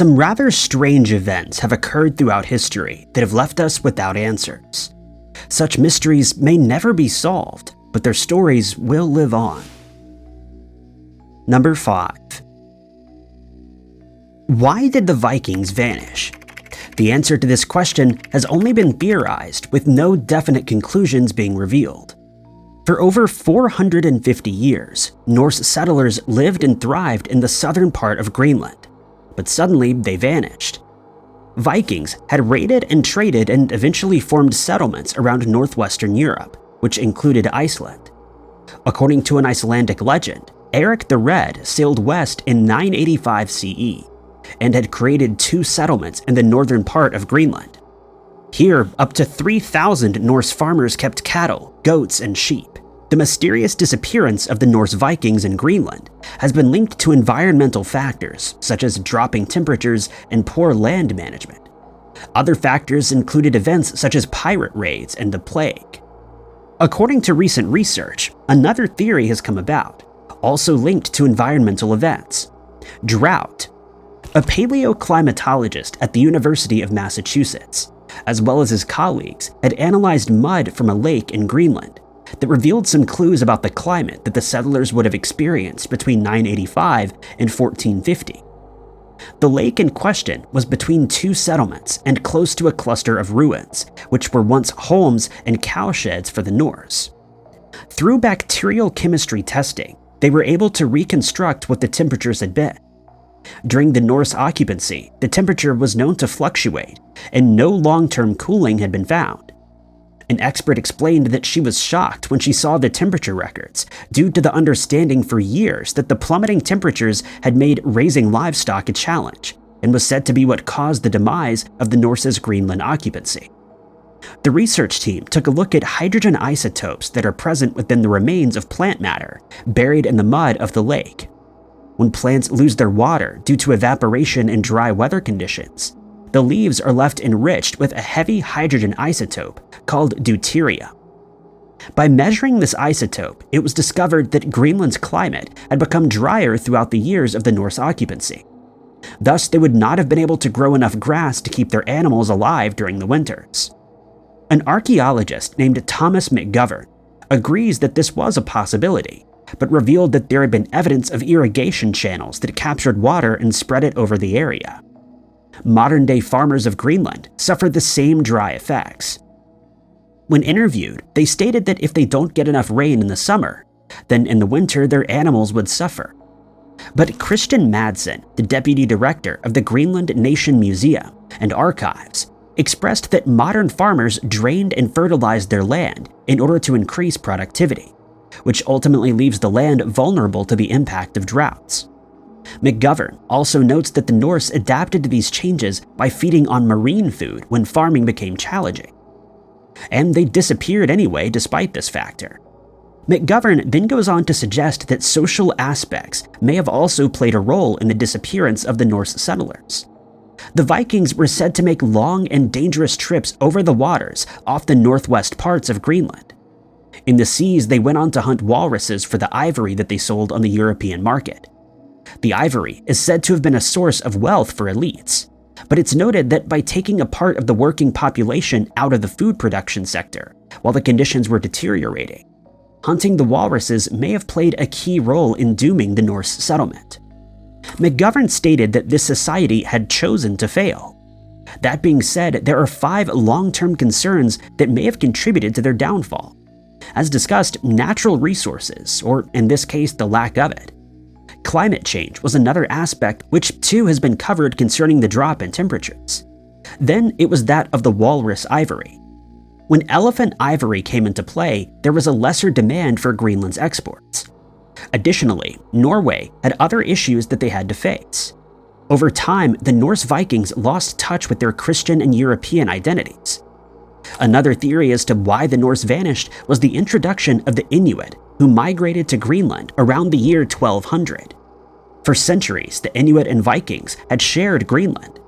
Some rather strange events have occurred throughout history that have left us without answers. Such mysteries may never be solved, but their stories will live on. Number 5. Why did the Vikings vanish? The answer to this question has only been theorized, with no definite conclusions being revealed. For over 450 years, Norse settlers lived and thrived in the southern part of Greenland, but suddenly they vanished. Vikings had raided and traded and eventually formed settlements around northwestern Europe, which included Iceland. According to an Icelandic legend, Eric the Red sailed west in 985 CE and had created 2 settlements in the northern part of Greenland. Here, up to 3,000 Norse farmers kept cattle, goats, and sheep. The mysterious disappearance of the Norse Vikings in Greenland has been linked to environmental factors such as dropping temperatures and poor land management. Other factors included events such as pirate raids and the plague. According to recent research, another theory has come about, also linked to environmental events: drought. A paleoclimatologist at the University of Massachusetts, as well as his colleagues, had analyzed mud from a lake in Greenland that revealed some clues about the climate that the settlers would have experienced between 985 and 1450. The lake in question was between 2 settlements and close to a cluster of ruins, which were once homes and cowsheds for the Norse. Through bacterial chemistry testing, they were able to reconstruct what the temperatures had been. During the Norse occupancy, the temperature was known to fluctuate, and no long-term cooling had been found. An expert explained that she was shocked when she saw the temperature records, due to the understanding for years that the plummeting temperatures had made raising livestock a challenge, and was said to be what caused the demise of the Norse's Greenland occupancy. The research team took a look at hydrogen isotopes that are present within the remains of plant matter buried in the mud of the lake. When plants lose their water due to evaporation in dry weather conditions, the leaves are left enriched with a heavy hydrogen isotope called deuteria. By measuring this isotope, it was discovered that Greenland's climate had become drier throughout the years of the Norse occupancy. Thus, they would not have been able to grow enough grass to keep their animals alive during the winters. An archaeologist named Thomas McGovern agrees that this was a possibility, but revealed that there had been evidence of irrigation channels that captured water and spread it over the area. Modern-day farmers of Greenland suffered the same dry effects. When interviewed, they stated that if they don't get enough rain in the summer, then in the winter their animals would suffer. But Christian Madsen, the deputy director of the Greenland Nation Museum and Archives, expressed that modern farmers drained and fertilized their land in order to increase productivity, which ultimately leaves the land vulnerable to the impact of droughts. McGovern also notes that the Norse adapted to these changes by feeding on marine food when farming became challenging. And they disappeared anyway despite this factor. McGovern then goes on to suggest that social aspects may have also played a role in the disappearance of the Norse settlers. The Vikings were said to make long and dangerous trips over the waters off the northwest parts of Greenland. In the seas, they went on to hunt walruses for the ivory that they sold on the European market. The ivory is said to have been a source of wealth for elites, but it's noted that by taking a part of the working population out of the food production sector while the conditions were deteriorating, hunting the walruses may have played a key role in dooming the Norse settlement. McGovern stated that this society had chosen to fail. That being said, there are 5 long-term concerns that may have contributed to their downfall. As discussed, natural resources, or in this case, the lack of it. Climate change was another aspect which too has been covered concerning the drop in temperatures. Then it was that of the walrus ivory. When elephant ivory came into play, there was a lesser demand for Greenland's exports. Additionally, Norway had other issues that they had to face. Over time, the Norse Vikings lost touch with their Christian and European identities. Another theory as to why the Norse vanished was the introduction of the Inuit, who migrated to Greenland around the year 1200. For centuries, the Inuit and Vikings had shared Greenland.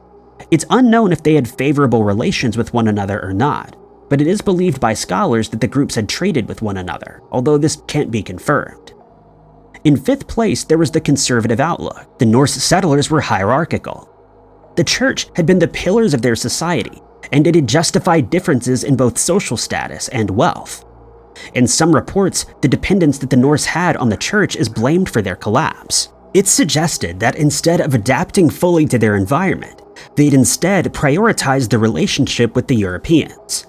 It's unknown if they had favorable relations with one another or not, but it is believed by scholars that the groups had traded with one another, although this can't be confirmed. In 5th place, there was the conservative outlook. The Norse settlers were hierarchical. The church had been the pillars of their society, and it had justified differences in both social status and wealth. In some reports, the dependence that the Norse had on the church is blamed for their collapse. It's suggested that instead of adapting fully to their environment, they'd instead prioritized the relationship with the Europeans.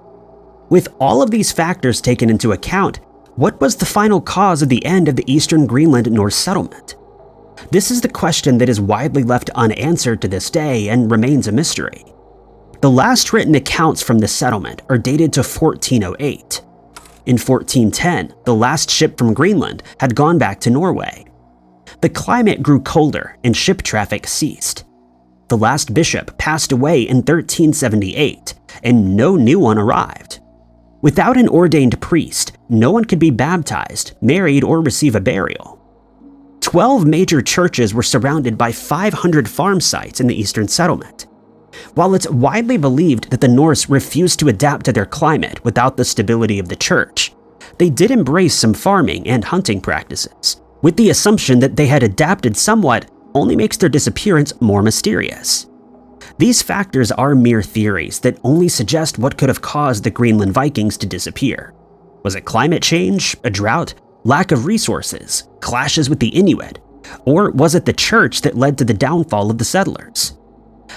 With all of these factors taken into account, what was the final cause of the end of the eastern Greenland Norse settlement? This is the question that is widely left unanswered to this day and remains a mystery. The last written accounts from the settlement are dated to 1408. In 1410, the last ship from Greenland had gone back to Norway. The climate grew colder and ship traffic ceased. The last bishop passed away in 1378, and no new one arrived. Without an ordained priest, no one could be baptized, married, or receive a burial. 12 major churches were surrounded by 500 farm sites in the eastern settlement. While it's widely believed that the Norse refused to adapt to their climate without the stability of the church, they did embrace some farming and hunting practices, with the assumption that they had adapted somewhat only makes their disappearance more mysterious. These factors are mere theories that only suggest what could have caused the Greenland Vikings to disappear. Was it climate change, a drought, lack of resources, clashes with the Inuit, or was it the church that led to the downfall of the settlers?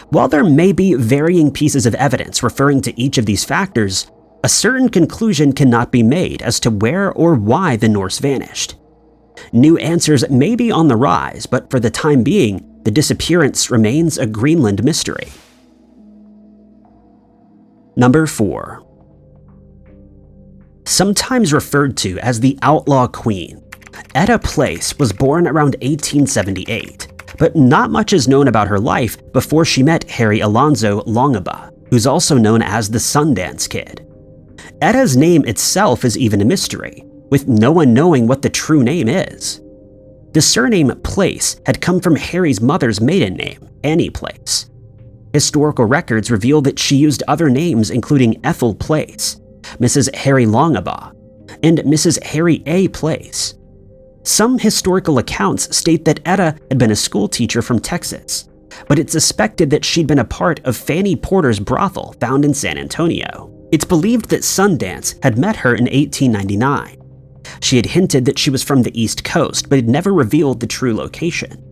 While there may be varying pieces of evidence referring to each of these factors, a certain conclusion cannot be made as to where or why the Norse vanished. New answers may be on the rise, but for the time being, the disappearance remains a Greenland mystery. Number 4. Sometimes referred to as the Outlaw Queen, Edda Place was born around 1878, but not much is known about her life before she met Harry Alonzo Longaba, who's also known as the Sundance Kid. Edda's name itself is even a mystery, with no one knowing what the true name is. The surname Place had come from Harry's mother's maiden name, Annie Place. Historical records reveal that she used other names including Ethel Place, Mrs. Harry Longaba, and Mrs. Harry A. Place. Some historical accounts state that Edda had been a school teacher from Texas, but it's suspected that she'd been a part of Fanny Porter's brothel found in San Antonio. It's believed that Sundance had met her in 1899. She had hinted that she was from the East Coast, but had never revealed the true location.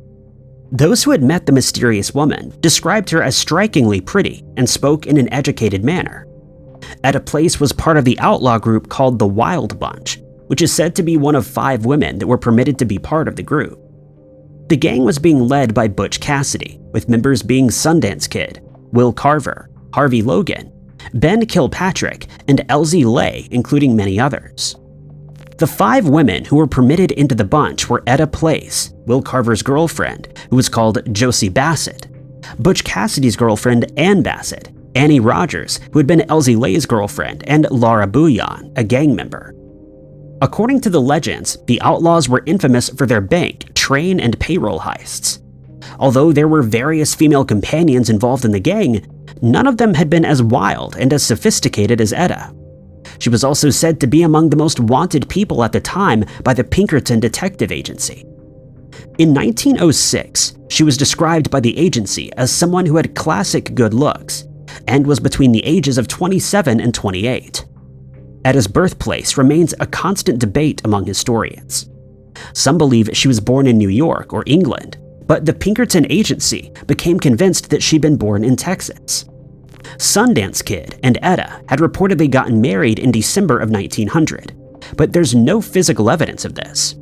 Those who had met the mysterious woman described her as strikingly pretty and spoke in an educated manner. Edda Place was part of the outlaw group called the Wild Bunch, which is said to be one of 5 women that were permitted to be part of the group. The gang was being led by Butch Cassidy, with members being Sundance Kid, Will Carver, Harvey Logan, Ben Kilpatrick, and Elsie Lay, including many others. The 5 women who were permitted into the bunch were Edda Place, Will Carver's girlfriend, who was called Josie Bassett, Butch Cassidy's girlfriend Ann Bassett, Annie Rogers, who had been Elsie Lay's girlfriend, and Laura Bouillon, a gang member. According to the legends, the outlaws were infamous for their bank, train, and payroll heists. Although there were various female companions involved in the gang, none of them had been as wild and as sophisticated as Edda. She was also said to be among the most wanted people at the time by the Pinkerton Detective Agency. In 1906, she was described by the agency as someone who had classic good looks and was between the ages of 27 and 28. Edda's birthplace remains a constant debate among historians. Some believe she was born in New York or England, but the Pinkerton Agency became convinced that she'd been born in Texas. Sundance Kid and Edda had reportedly gotten married in December of 1900, but there's no physical evidence of this.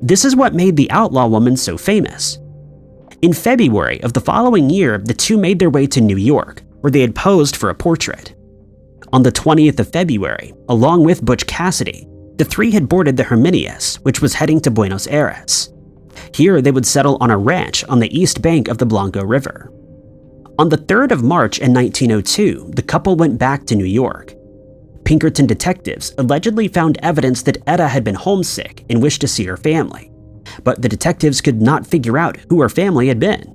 This is what made the outlaw woman so famous. In February of the following year, the two made their way to New York, where they had posed for a portrait. On the 20th of February, along with Butch Cassidy, the 3 had boarded the Herminius, which was heading to Buenos Aires. Here they would settle on a ranch on the east bank of the Blanco River. On the 3rd of March in 1902, the couple went back to New York. Pinkerton detectives allegedly found evidence that Edda had been homesick and wished to see her family, but the detectives could not figure out who her family had been.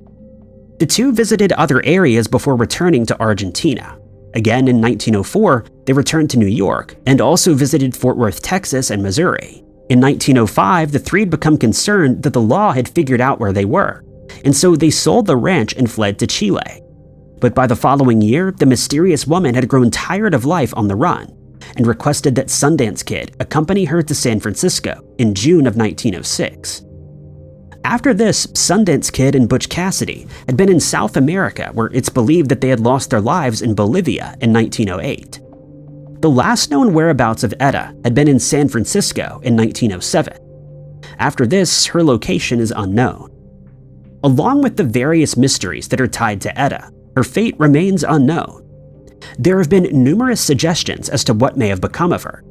The two visited other areas before returning to Argentina. Again in 1904, they returned to New York and also visited Fort Worth, Texas and Missouri. In 1905, the 3 had become concerned that the law had figured out where they were, and so they sold the ranch and fled to Chile. But by the following year, the mysterious woman had grown tired of life on the run and requested that Sundance Kid accompany her to San Francisco in June of 1906. After this, Sundance Kid and Butch Cassidy had been in South America, where it's believed that they had lost their lives in Bolivia in 1908. The last known whereabouts of Etta had been in San Francisco in 1907. After this, her location is unknown. Along with the various mysteries that are tied to Etta, her fate remains unknown. There have been numerous suggestions as to what may have become of her.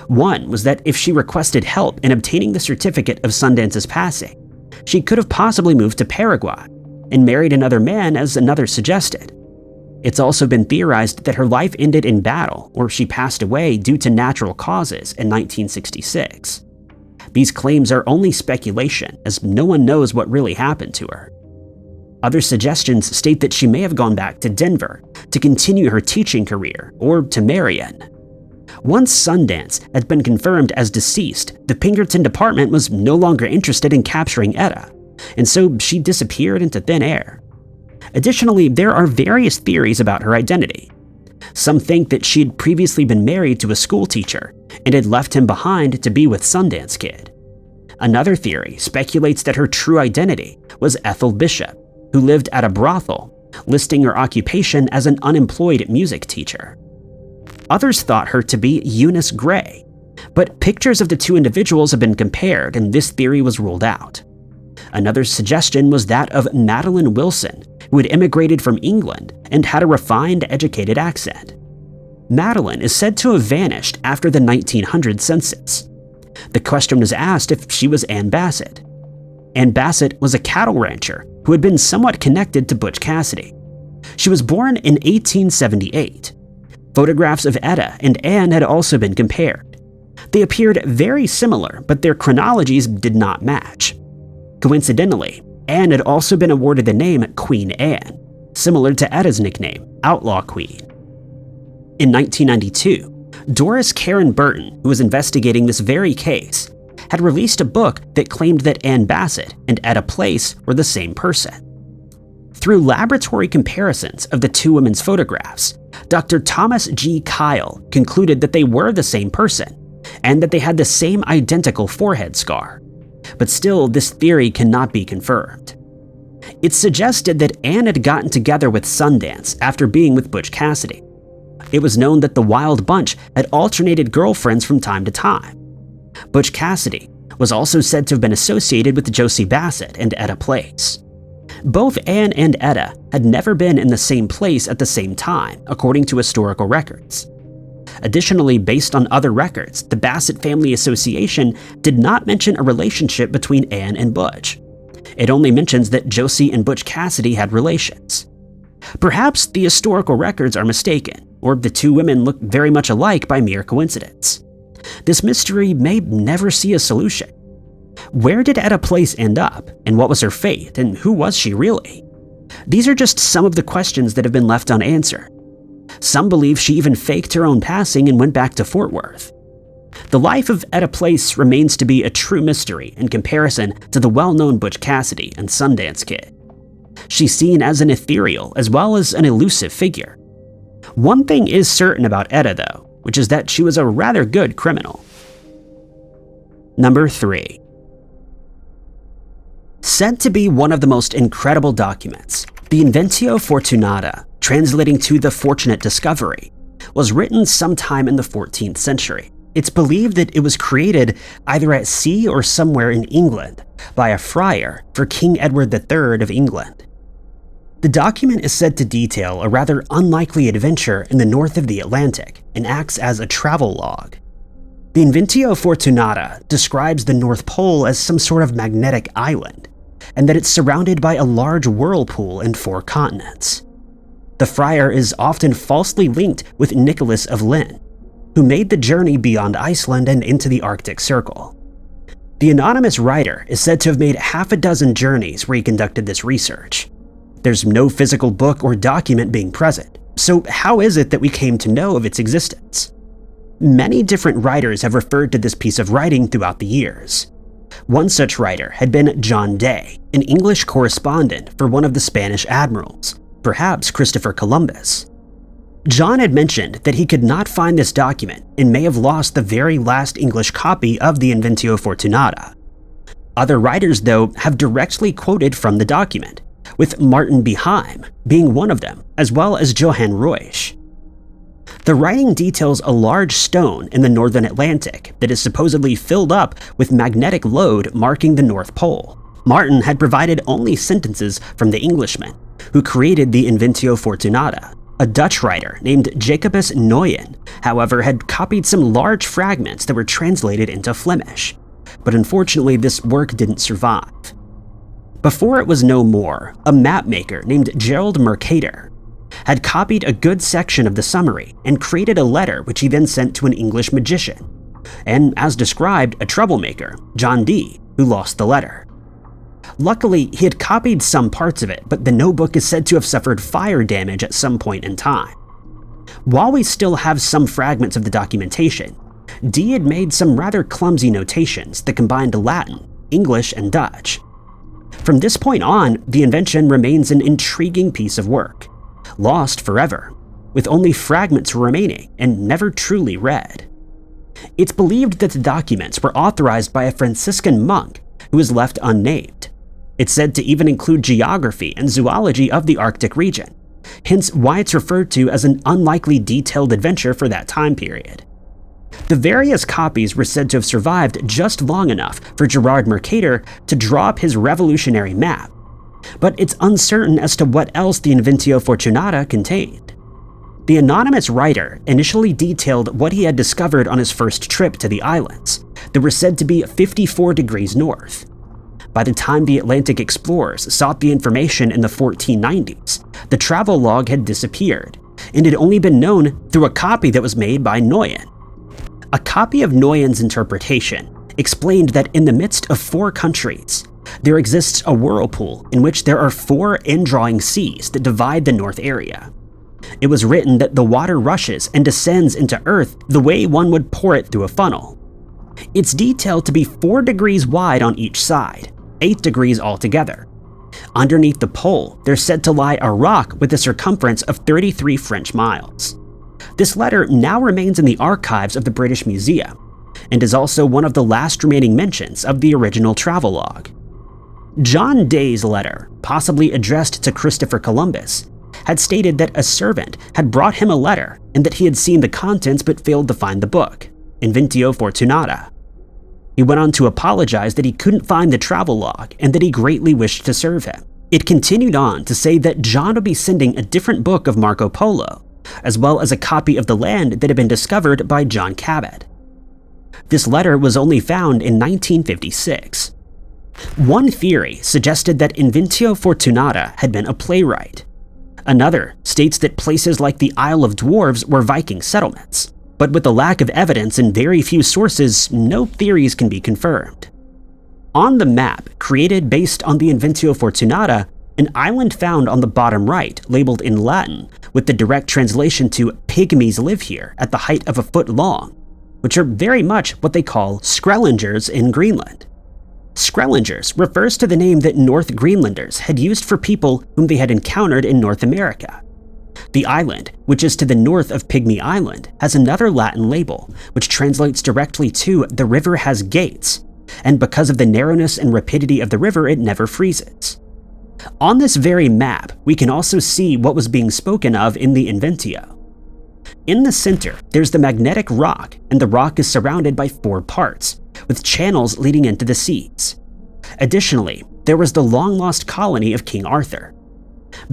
One was that if she requested help in obtaining the certificate of Sundance's passing, she could have possibly moved to Paraguay and married another man, as another suggested. It's also been theorized that her life ended in battle, or she passed away due to natural causes in 1966. These claims are only speculation, as no one knows what really happened to her. Other suggestions state that she may have gone back to Denver to continue her teaching career, or to Marion. Once Sundance had been confirmed as deceased, the Pinkerton department was no longer interested in capturing Etta, and so she disappeared into thin air. Additionally, there are various theories about her identity. Some think that she had previously been married to a school teacher and had left him behind to be with Sundance Kid. Another theory speculates that her true identity was Ethel Bishop, who lived at a brothel, listing her occupation as an unemployed music teacher. Others thought her to be Eunice Gray, but pictures of the two individuals have been compared and this theory was ruled out. Another suggestion was that of Madeline Wilson, who had immigrated from England and had a refined, educated accent. Madeline is said to have vanished after the 1900 census. The question was asked if she was Ann Bassett. Ann Bassett was a cattle rancher who had been somewhat connected to Butch Cassidy. She was born in 1878. Photographs of Etta and Ann had also been compared. They appeared very similar, but their chronologies did not match. Coincidentally, Anne had also been awarded the name Queen Anne, similar to Etta's nickname, Outlaw Queen. In 1992, Doris Karen Burton, who was investigating this very case, had released a book that claimed that Ann Bassett and Etta Place were the same person. Through laboratory comparisons of the two women's photographs, Dr. Thomas G. Kyle concluded that they were the same person and that they had the same identical forehead scar. But still, this theory cannot be confirmed. It's suggested that Anne had gotten together with Sundance after being with Butch Cassidy. It was known that the Wild Bunch had alternated girlfriends from time to time. Butch Cassidy was also said to have been associated with Josie Bassett and Etta Place. Both Anne and Etta had never been in the same place at the same time, according to historical records. Additionally, based on other records, the Bassett Family Association did not mention a relationship between Anne and Butch. It only mentions that Josie and Butch Cassidy had relations. Perhaps the historical records are mistaken, or the two women look very much alike by mere coincidence. This mystery may never see a solution. Where did Etta Place end up, and what was her fate, and who was she really? These are just some of the questions that have been left unanswered. Some believe she even faked her own passing and went back to Fort Worth. The life of Etta Place remains to be a true mystery in comparison to the well-known Butch Cassidy and Sundance Kid. She's seen as an ethereal as well as an elusive figure. One thing is certain about Etta, though, which is that she was a rather good criminal. Number 3. Said to be one of the most incredible documents, the Inventio Fortunata, translating to the Fortunate Discovery, was written sometime in the 14th century. It's believed that it was created either at sea or somewhere in England by a friar for King Edward III of England. The document is said to detail a rather unlikely adventure in the north of the Atlantic and acts as a travel log. The Inventio Fortunata describes the North Pole as some sort of magnetic island, and that it's surrounded by a large whirlpool and 4 continents. The friar is often falsely linked with Nicholas of Lynn, who made the journey beyond Iceland and into the Arctic Circle. The anonymous writer is said to have made half a dozen journeys where he conducted this research. There's no physical book or document being present, so how is it that we came to know of its existence? Many different writers have referred to this piece of writing throughout the years. One such writer had been John Day, an English correspondent for one of the Spanish admirals, perhaps Christopher Columbus. John had mentioned that he could not find this document and may have lost the very last English copy of the Inventio Fortunata. Other writers, though, have directly quoted from the document, with Martin Beheim being one of them, as well as Johann Ruysch. The writing details a large stone in the northern Atlantic that is supposedly filled up with magnetic load marking the North Pole. Martin had provided only sentences from the Englishman who created the Inventio Fortunata. A Dutch writer named Jacobus Nooyen, however, had copied some large fragments that were translated into Flemish, but unfortunately this work didn't survive. Before it was no more, a mapmaker named Gerald Mercator had copied a good section of the summary and created a letter which he then sent to an English magician, and as described, a troublemaker, John Dee, who lost the letter. Luckily, he had copied some parts of it, but the notebook is said to have suffered fire damage at some point in time. While we still have some fragments of the documentation, Dee had made some rather clumsy notations that combined Latin, English, and Dutch. From this point on, the invention remains an intriguing piece of work, lost forever, with only fragments remaining and never truly read. It's believed that the documents were authorized by a Franciscan monk who was left unnamed. It's said to even include geography and zoology of the Arctic region, hence why it's referred to as an unlikely detailed adventure for that time period. The various copies were said to have survived just long enough for Gerard Mercator to draw up his revolutionary map, but it's uncertain as to what else the Inventio Fortunata contained. The anonymous writer initially detailed what he had discovered on his first trip to the islands that were said to be 54 degrees north. By the time the Atlantic explorers sought the information in the 1490s, the travel log had disappeared, and had only been known through a copy that was made by Nooyen. A copy of Nooyen's interpretation explained that in the midst of 4 countries, there exists a whirlpool in which there are 4 indrawing seas that divide the north area. It was written that the water rushes and descends into Earth the way one would pour it through a funnel. It's detailed to be 4 degrees wide on each side, 8 degrees altogether. Underneath the pole, there's said to lie a rock with a circumference of 33 French miles. This letter now remains in the archives of the British Museum, and is also one of the last remaining mentions of the original travelogue. John Day's letter, possibly addressed to Christopher Columbus, had stated that a servant had brought him a letter and that he had seen the contents but failed to find the book, Inventio Fortunata. He went on to apologize that he couldn't find the travelogue and that he greatly wished to serve him. It continued on to say that John would be sending a different book of Marco Polo, as well as a copy of the land that had been discovered by John Cabot. This letter was only found in 1956. One theory suggested that Inventio Fortunata had been a playwright. Another states that places like the Isle of Dwarves were Viking settlements, but with the lack of evidence and very few sources, no theories can be confirmed. On the map created based on the Inventio Fortunata, an island found on the bottom right, labeled in Latin, with the direct translation to "pygmies live here at the height of a foot long," which are very much what they call Skrellingers in Greenland. Skrellingers refers to the name that North Greenlanders had used for people whom they had encountered in North America. The island, which is to the north of Pygmy Island, has another Latin label, which translates directly to "the river has gates," and because of the narrowness and rapidity of the river, it never freezes. On this very map, we can also see what was being spoken of in the Inventio. In the center, there's the magnetic rock, and the rock is surrounded by 4 parts, with channels leading into the seas. Additionally, there was the long-lost colony of King Arthur.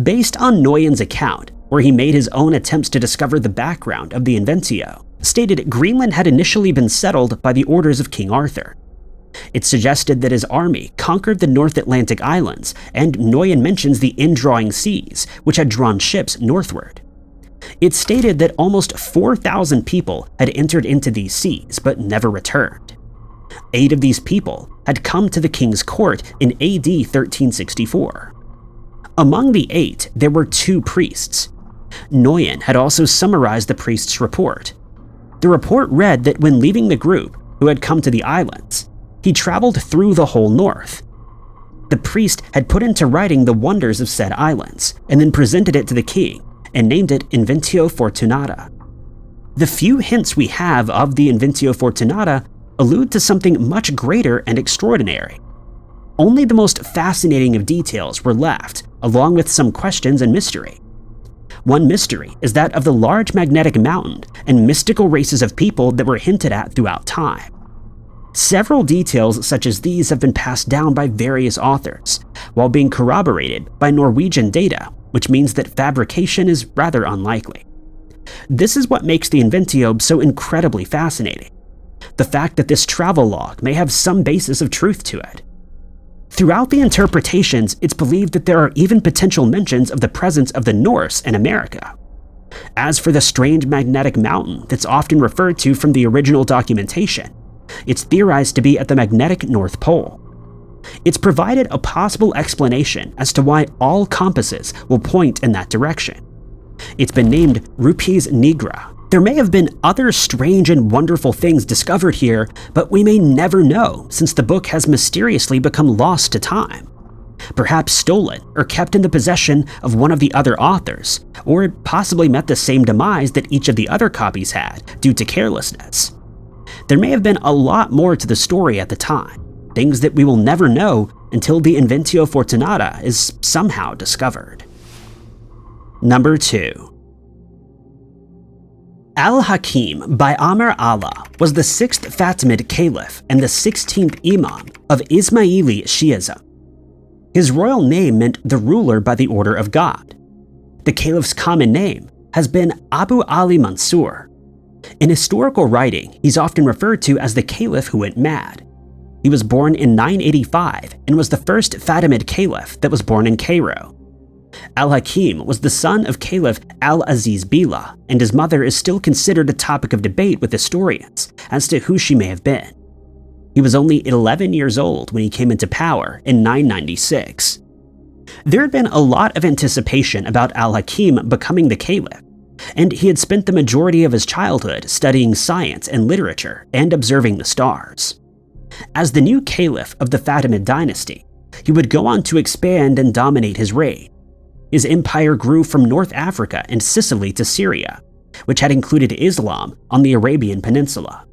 Based on Nooyen's account, where he made his own attempts to discover the background of the Inventio, stated Greenland had initially been settled by the orders of King Arthur. It suggested that his army conquered the North Atlantic islands, and Nooyen mentions the indrawing seas, which had drawn ships northward. It stated that almost 4,000 people had entered into these seas but never returned. 8 of these people had come to the king's court in AD 1364. Among the 8, there were 2 priests. Nooyen had also summarized the priest's report. The report read that when leaving the group, who had come to the islands, he traveled through the whole north. The priest had put into writing the wonders of said islands, and then presented it to the king, and named it Inventio Fortunata. The few hints we have of the Inventio Fortunata allude to something much greater and extraordinary. Only the most fascinating of details were left, along with some questions and mystery. One mystery is that of the large magnetic mountain and mystical races of people that were hinted at throughout time. Several details such as these have been passed down by various authors, while being corroborated by Norwegian data, which means that fabrication is rather unlikely. This is what makes the Inventio so incredibly fascinating. The fact that this travel log may have some basis of truth to it. Throughout the interpretations, it's believed that there are even potential mentions of the presence of the Norse in America. As for the strange magnetic mountain that's often referred to from the original documentation, it's theorized to be at the magnetic North Pole. It's provided a possible explanation as to why all compasses will point in that direction. It's been named Rupes Nigra. There may have been other strange and wonderful things discovered here, but we may never know since the book has mysteriously become lost to time. Perhaps stolen or kept in the possession of one of the other authors, or it possibly met the same demise that each of the other copies had due to carelessness. There may have been a lot more to the story at the time, things that we will never know until the Inventio Fortunata is somehow discovered. Number 2. Al-Hakim by Amr Allah was the 6th Fatimid Caliph and the 16th Imam of Ismaili Shi'ism. His royal name meant the ruler by the order of God. The Caliph's common name has been Abu Ali Mansur. In historical writing, he's often referred to as the Caliph who went mad. He was born in 985 and was the first Fatimid Caliph that was born in Cairo. Al-Hakim was the son of Caliph Al-Aziz Billah, and his mother is still considered a topic of debate with historians as to who she may have been. He was only 11 years old when he came into power in 996. There had been a lot of anticipation about Al-Hakim becoming the Caliph, and he had spent the majority of his childhood studying science and literature and observing the stars. As the new Caliph of the Fatimid dynasty, he would go on to expand and dominate his reign. His empire grew from North Africa and Sicily to Syria, which had included Islam on the Arabian Peninsula.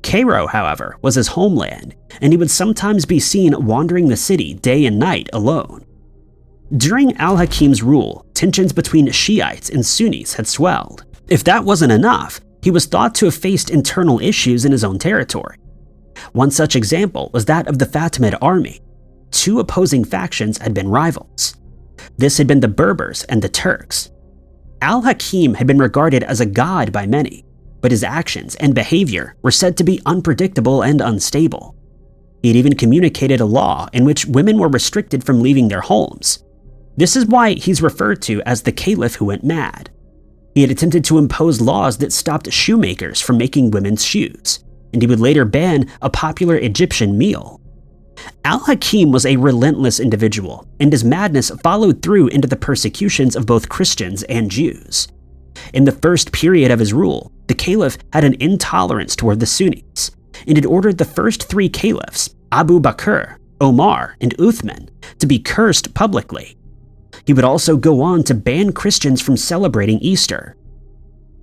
Cairo, however, was his homeland, and he would sometimes be seen wandering the city day and night alone. During Al-Hakim's rule, tensions between Shiites and Sunnis had swelled. If that wasn't enough, he was thought to have faced internal issues in his own territory. One such example was that of the Fatimid army. Two opposing factions had been rivals. This had been the Berbers and the Turks. Al-Hakim had been regarded as a god by many, but his actions and behavior were said to be unpredictable and unstable. He had even communicated a law in which women were restricted from leaving their homes. This is why he's referred to as the Caliph who went mad. He had attempted to impose laws that stopped shoemakers from making women's shoes, and he would later ban a popular Egyptian meal. Al-Hakim was a relentless individual, and his madness followed through into the persecutions of both Christians and Jews. In the first period of his rule, the Caliph had an intolerance toward the Sunnis, and had ordered the first 3 caliphs, Abu Bakr, Omar, and Uthman, to be cursed publicly. He would also go on to ban Christians from celebrating Easter.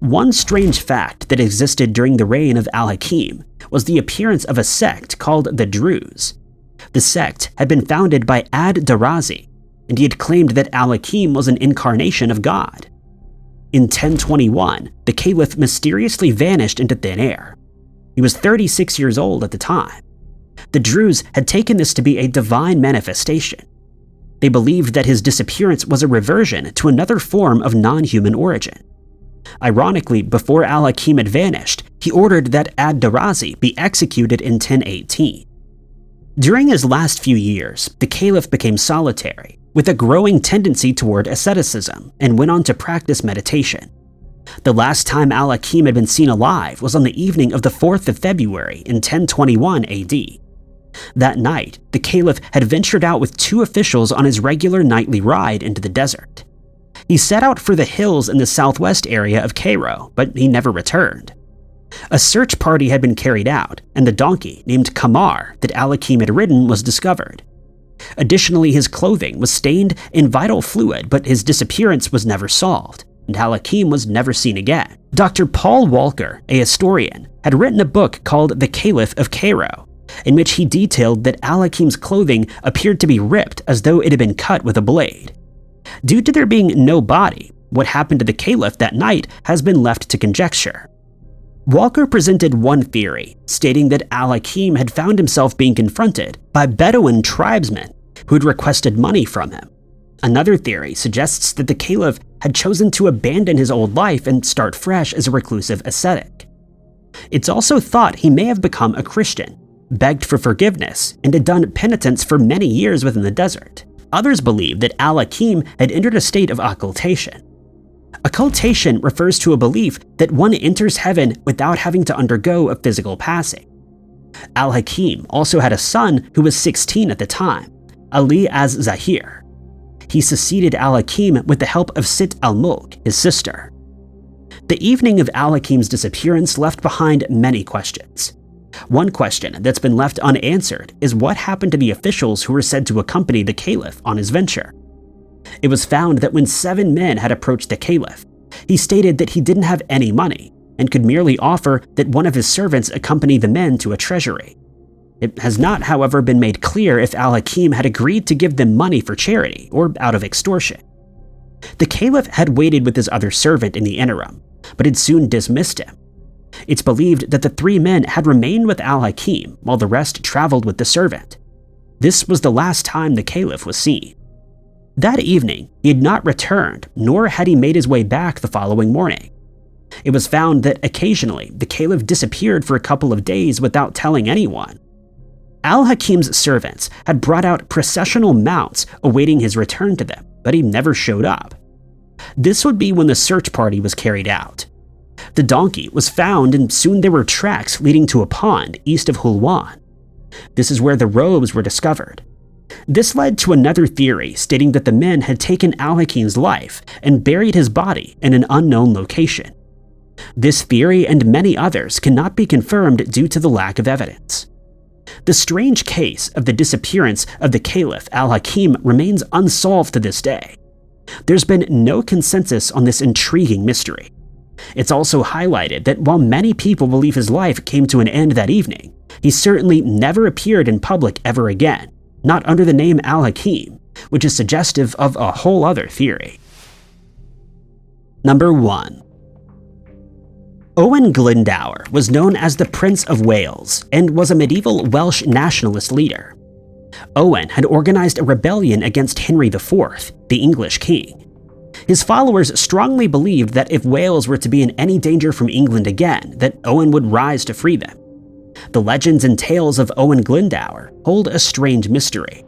One strange fact that existed during the reign of Al-Hakim was the appearance of a sect called the Druze. The sect had been founded by Ad-Darazi, and he had claimed that Al-Hakim was an incarnation of God. In 1021, the Caliph mysteriously vanished into thin air. He was 36 years old at the time. The Druze had taken this to be a divine manifestation. They believed that his disappearance was a reversion to another form of non-human origin. Ironically, before Al-Hakim had vanished, he ordered that Ad-Darazi be executed in 1018. During his last few years, the Caliph became solitary, with a growing tendency toward asceticism, and went on to practice meditation. The last time Al-Hakim had been seen alive was on the evening of the 4th of February in 1021 AD. That night, the Caliph had ventured out with 2 officials on his regular nightly ride into the desert. He set out for the hills in the southwest area of Cairo, but he never returned. A search party had been carried out, and the donkey named Kamar that Al-Hakim had ridden was discovered. Additionally, his clothing was stained in vital fluid, but his disappearance was never solved, and Al-Hakim was never seen again. Dr. Paul Walker, a historian, had written a book called The Caliph of Cairo, in which he detailed that Al-Hakim's clothing appeared to be ripped as though it had been cut with a blade. Due to there being no body, what happened to the caliph that night has been left to conjecture. Walker presented one theory, stating that Al-Hakim had found himself being confronted by Bedouin tribesmen who had requested money from him. Another theory suggests that the caliph had chosen to abandon his old life and start fresh as a reclusive ascetic. It's also thought he may have become a Christian, begged for forgiveness, and had done penitence for many years within the desert. Others believe that Al-Hakim had entered a state of occultation. Occultation refers to a belief that one enters heaven without having to undergo a physical passing. Al-Hakim also had a son who was 16 at the time, Ali az-Zahir. He succeeded Al-Hakim with the help of Sit al-Mulk, his sister. The evening of Al-Hakim's disappearance left behind many questions. One question that's been left unanswered is what happened to the officials who were said to accompany the caliph on his venture. It was found that when 7 men had approached the caliph, he stated that he didn't have any money and could merely offer that one of his servants accompany the men to a treasury. It has not, however, been made clear if Al-Hakim had agreed to give them money for charity or out of extortion. The caliph had waited with his other servant in the interim, but had soon dismissed him. It's believed that the 3 men had remained with Al-Hakim while the rest traveled with the servant. This was the last time the caliph was seen. That evening, he had not returned, nor had he made his way back the following morning. It was found that occasionally the caliph disappeared for a couple of days without telling anyone. Al-Hakim's servants had brought out processional mounts awaiting his return to them, but he never showed up. This would be when the search party was carried out. The donkey was found, and soon there were tracks leading to a pond east of Hulwan. This is where the robes were discovered. This led to another theory stating that the men had taken Al-Hakim's life and buried his body in an unknown location. This theory and many others cannot be confirmed due to the lack of evidence. The strange case of the disappearance of the caliph Al-Hakim remains unsolved to this day. There's been no consensus on this intriguing mystery. It's also highlighted that while many people believe his life came to an end that evening, he certainly never appeared in public ever again, not under the name Al-Hakim, which is suggestive of a whole other theory. Number 1. Owen Glendower was known as the Prince of Wales and was a medieval Welsh nationalist leader. Owen had organized a rebellion against Henry IV, the English king. His followers strongly believed that if Wales were to be in any danger from England again, that Owen would rise to free them. The legends and tales of Owen Glendower hold a strange mystery.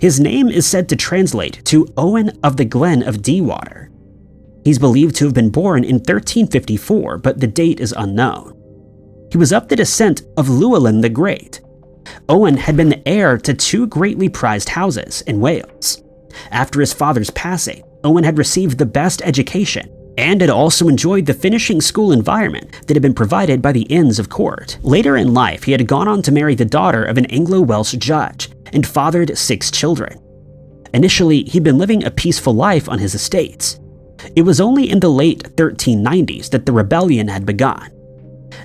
His name is said to translate to Owen of the Glen of Dewater. He's believed to have been born in 1354, but the date is unknown. He was of the descent of Llewellyn the Great. Owen had been the heir to 2 greatly prized houses in Wales. After his father's passing, Owen had received the best education and had also enjoyed the finishing school environment that had been provided by the Inns of Court. Later in life, he had gone on to marry the daughter of an Anglo-Welsh judge and fathered 6 children. Initially, he'd been living a peaceful life on his estates. It was only in the late 1390s that the rebellion had begun.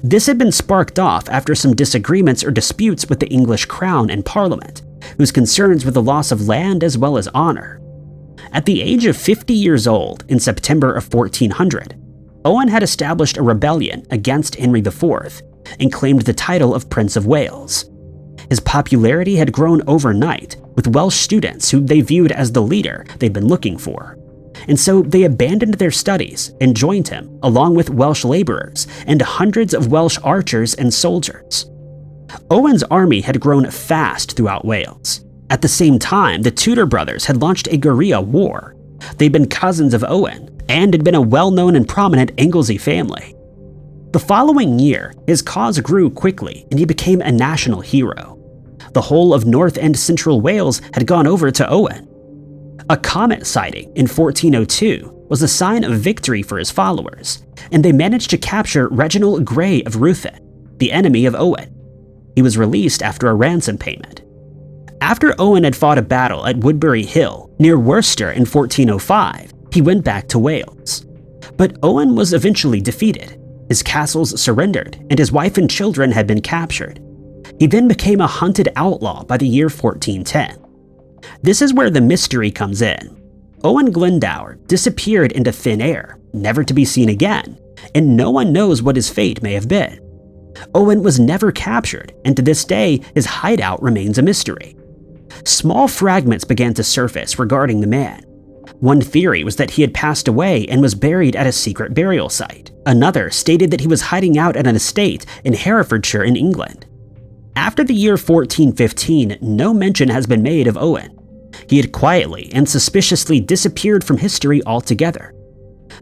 This had been sparked off after some disagreements or disputes with the English crown and parliament, whose concerns were the loss of land as well as honor. At the age of 50 years old, in September of 1400, Owen had established a rebellion against Henry IV and claimed the title of Prince of Wales. His popularity had grown overnight, with Welsh students who they viewed as the leader they'd been looking for. And so they abandoned their studies and joined him, along with Welsh laborers and hundreds of Welsh archers and soldiers. Owen's army had grown fast throughout Wales. At the same time, the Tudor brothers had launched a guerrilla war. They'd been cousins of Owen and had been a well-known and prominent Anglesey family. The following year, his cause grew quickly and he became a national hero. The whole of North and Central Wales had gone over to Owen. A comet sighting in 1402 was a sign of victory for his followers, and they managed to capture Reginald Grey of Ruthin, the enemy of Owen. He was released after a ransom payment. After Owen had fought a battle at Woodbury Hill near Worcester in 1405, he went back to Wales. But Owen was eventually defeated. His castles surrendered, and his wife and children had been captured. He then became a hunted outlaw by the year 1410. This is where the mystery comes in. Owen Glendower disappeared into thin air, never to be seen again, and no one knows what his fate may have been. Owen was never captured, and to this day, his hideout remains a mystery. Small fragments began to surface regarding the man. One theory was that he had passed away and was buried at a secret burial site. Another stated that he was hiding out at an estate in Herefordshire in England. After the year 1415, no mention has been made of Owen. He had quietly and suspiciously disappeared from history altogether.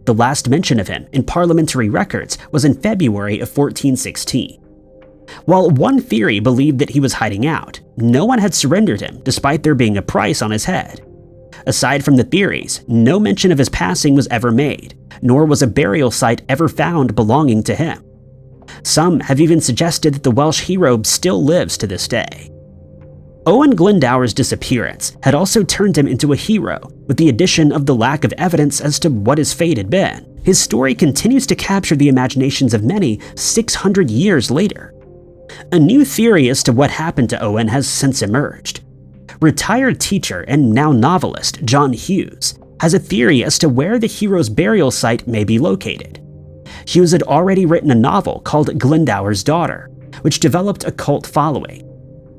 The last mention of him in parliamentary records was in February of 1416. While one theory believed that he was hiding out, no one had surrendered him despite there being a price on his head. Aside from the theories, no mention of his passing was ever made, nor was a burial site ever found belonging to him. Some have even suggested that the Welsh hero still lives to this day. Owen Glendower's disappearance had also turned him into a hero, with the addition of the lack of evidence as to what his fate had been. His story continues to capture the imaginations of many 600 years later. A new theory as to what happened to Owen has since emerged. Retired teacher and now novelist John Hughes has a theory as to where the hero's burial site may be located. Hughes had already written a novel called Glendower's Daughter, which developed a cult following.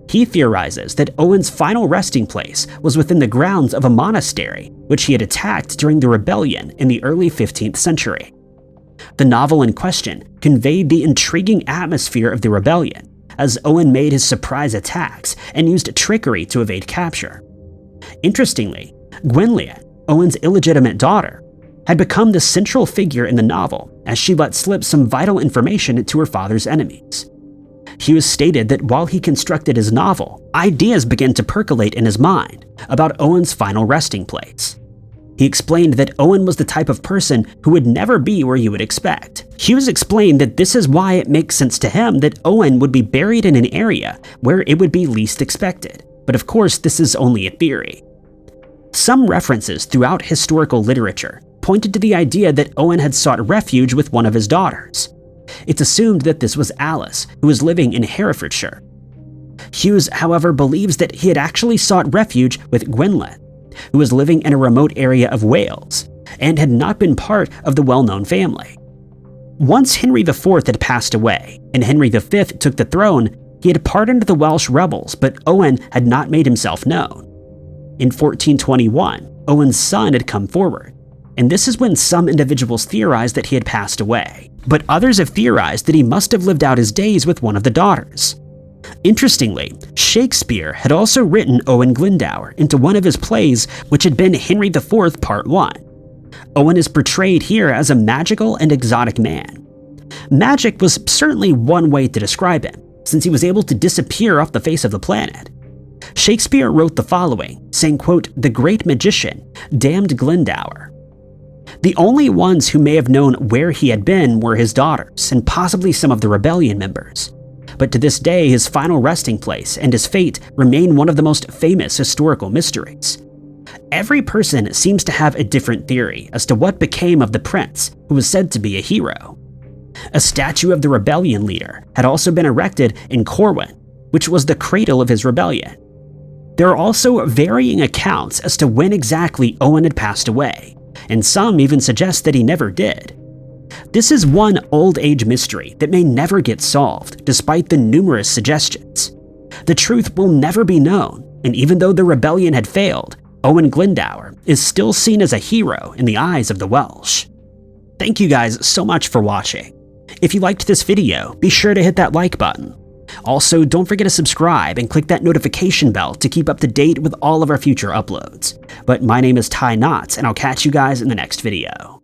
He theorizes that Owen's final resting place was within the grounds of a monastery, which he had attacked during the rebellion in the early 15th century. The novel in question conveyed the intriguing atmosphere of the rebellion, as Owen made his surprise attacks and used trickery to evade capture. Interestingly, Gwenllian, Owen's illegitimate daughter, had become the central figure in the novel as she let slip some vital information to her father's enemies. Hughes stated that while he constructed his novel, ideas began to percolate in his mind about Owen's final resting place. He explained that Owen was the type of person who would never be where you would expect. Hughes explained that this is why it makes sense to him that Owen would be buried in an area where it would be least expected. But of course, this is only a theory. Some references throughout historical literature pointed to the idea that Owen had sought refuge with one of his daughters. It's assumed that this was Alice, who was living in Herefordshire. Hughes, however, believes that he had actually sought refuge with Gwenllian, who was living in a remote area of Wales, and had not been part of the well-known family. Once Henry IV had passed away, and Henry V took the throne, he had pardoned the Welsh rebels, but Owen had not made himself known. In 1421, Owen's son had come forward, and this is when some individuals theorized that he had passed away, but others have theorized that he must have lived out his days with one of the daughters. Interestingly, Shakespeare had also written Owen Glendower into one of his plays, which had been Henry IV Part 1. Owen is portrayed here as a magical and exotic man. Magic was certainly one way to describe him, since he was able to disappear off the face of the planet. Shakespeare wrote the following, saying, quote, "The great magician damned Glendower." The only ones who may have known where he had been were his daughters and possibly some of the rebellion members. But to this day, his final resting place and his fate remain one of the most famous historical mysteries. Every person seems to have a different theory as to what became of the prince who was said to be a hero. A statue of the rebellion leader had also been erected in Corwin, which was the cradle of his rebellion. There are also varying accounts as to when exactly Owen had passed away, and some even suggest that he never did. This is one old age mystery that may never get solved, despite the numerous suggestions. The truth will never be known, and even though the rebellion had failed, Owen Glendower is still seen as a hero in the eyes of the Welsh. Thank you guys so much for watching. If you liked this video, be sure to hit that like button. Also, don't forget to subscribe and click that notification bell to keep up to date with all of our future uploads. But my name is Ty Knotts, and I'll catch you guys in the next video.